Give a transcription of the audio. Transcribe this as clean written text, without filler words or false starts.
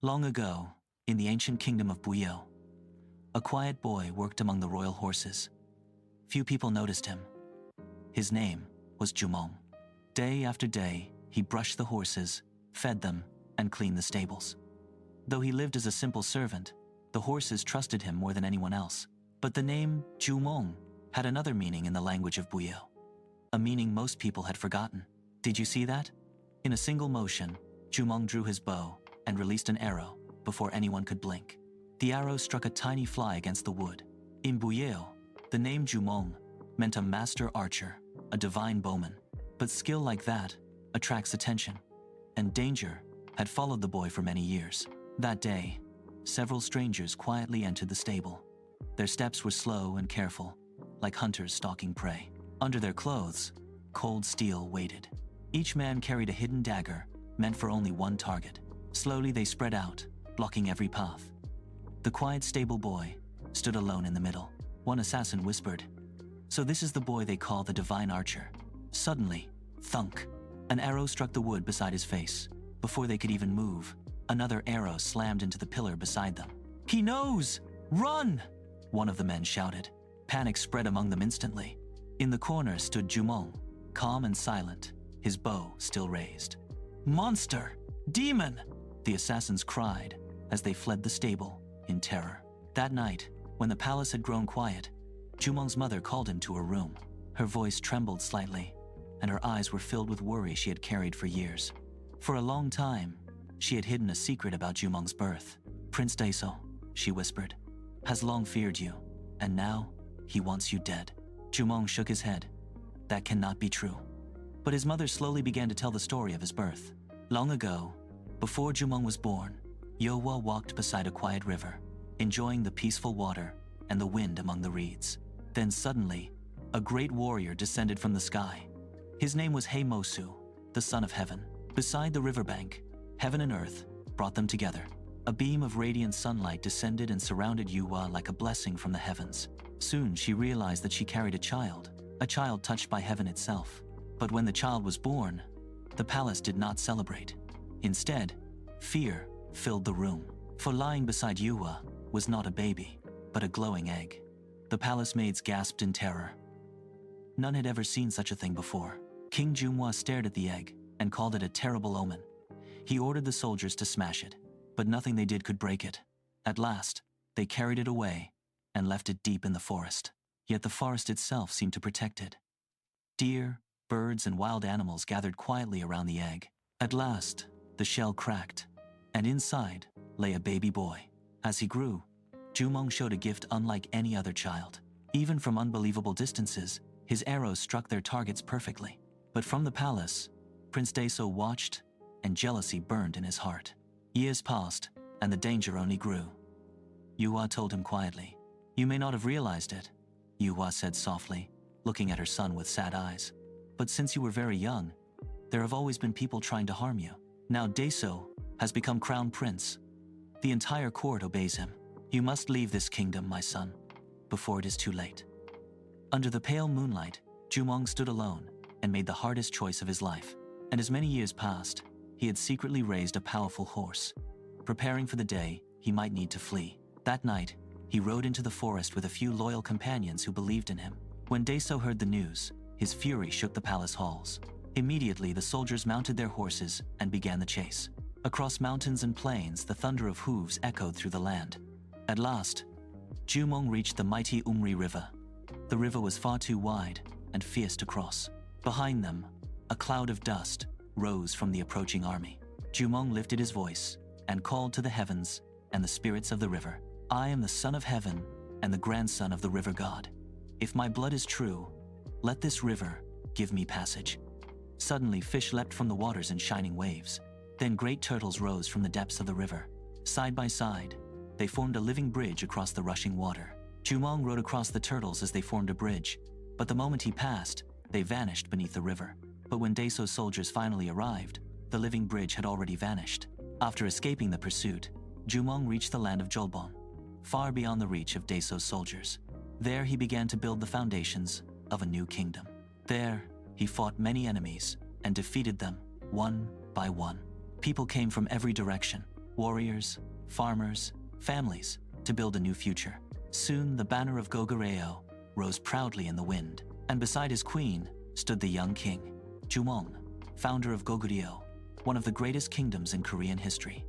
Long ago, in the ancient kingdom of Goguryeo, a quiet boy worked among the royal horses. Few people noticed him. His name was Jumong. Day after day, he brushed the horses, fed them, and cleaned the stables. Though he lived as a simple servant, the horses trusted him more than anyone else. But the name Jumong had another meaning in the language of Goguryeo, a meaning most people had forgotten. Did you see that? In a single motion, Jumong drew his bow and released an arrow before anyone could blink. The arrow struck a tiny fly against the wood. In Goguryeo, the name Jumong meant a master archer, a divine bowman. But skill like that attracts attention, and danger had followed the boy for many years. That day, several strangers quietly entered the stable. Their steps were slow and careful, like hunters stalking prey. Under their clothes, cold steel waited. Each man carried a hidden dagger meant for only one target. Slowly they spread out, blocking every path. The quiet stable boy stood alone in the middle. One assassin whispered, "So this is the boy they call the divine archer." Suddenly, thunk, an arrow struck the wood beside his face. Before they could even move, another arrow slammed into the pillar beside them. "He knows! Run!" one of the men shouted. Panic spread among them instantly. In the corner stood Jumong, calm and silent, his bow still raised. "Monster! Demon!" the assassins cried as they fled the stable in terror. That night, when the palace had grown quiet, Jumong's mother called him to her room. Her voice trembled slightly, and her eyes were filled with worry she had carried for years. For a long time, she had hidden a secret about Jumong's birth. "Prince Daeso," she whispered, "has long feared you, and now he wants you dead." Jumong shook his head. That cannot be true. But his mother slowly began to tell the story of his birth. Long ago, before Jumong was born, Yowa walked beside a quiet river, enjoying the peaceful water and the wind among the reeds. Then suddenly, a great warrior descended from the sky. His name was Heimosu, the son of heaven. Beside the riverbank, heaven and earth brought them together. A beam of radiant sunlight descended and surrounded Yuwa like a blessing from the heavens. Soon she realized that she carried a child touched by heaven itself. But when the child was born, the palace did not celebrate. Instead, fear filled the room. For lying beside Yuwa was not a baby, but a glowing egg. The palace maids gasped in terror. None had ever seen such a thing before. King Jumwa stared at the egg and called it a terrible omen. He ordered the soldiers to smash it, but nothing they did could break it. At last, they carried it away and left it deep in the forest. Yet the forest itself seemed to protect it. Deer, birds, and wild animals gathered quietly around the egg. At last, the shell cracked, and inside lay a baby boy. As he grew, Jumong showed a gift unlike any other child. Even from unbelievable distances, his arrows struck their targets perfectly. But from the palace, Prince Daeso watched, and jealousy burned in his heart. Years passed, and the danger only grew. Yuwa told him quietly. "You may not have realized it," Yuwa said softly, looking at her son with sad eyes. "But since you were very young, there have always been people trying to harm you. Now Daeso has become crown prince. The entire court obeys him. You must leave this kingdom, my son, before it is too late." Under the pale moonlight, Jumong stood alone and made the hardest choice of his life. And as many years passed, he had secretly raised a powerful horse, preparing for the day he might need to flee. That night, he rode into the forest with a few loyal companions who believed in him. When Daeso heard the news, his fury shook the palace halls. Immediately, the soldiers mounted their horses and began the chase. Across mountains and plains, the thunder of hooves echoed through the land. At last, Jumong reached the mighty Umri River. The river was far too wide and fierce to cross. Behind them, a cloud of dust rose from the approaching army. Jumong lifted his voice and called to the heavens and the spirits of the river. "I am the son of heaven and the grandson of the river god. If my blood is true, let this river give me passage." Suddenly, fish leapt from the waters in shining waves. Then great turtles rose from the depths of the river. Side by side, they formed a living bridge across the rushing water. Jumong rode across the turtles as they formed a bridge, but the moment he passed, they vanished beneath the river. But when Daeso's soldiers finally arrived, the living bridge had already vanished. After escaping the pursuit, Jumong reached the land of Jolbon, far beyond the reach of Daeso's soldiers. There he began to build the foundations of a new kingdom. There, he fought many enemies and defeated them one by one. People came from every direction, warriors, farmers, families, to build a new future. Soon the banner of Goguryeo rose proudly in the wind, and beside his queen stood the young king, Jumong, founder of Goguryeo, one of the greatest kingdoms in Korean history.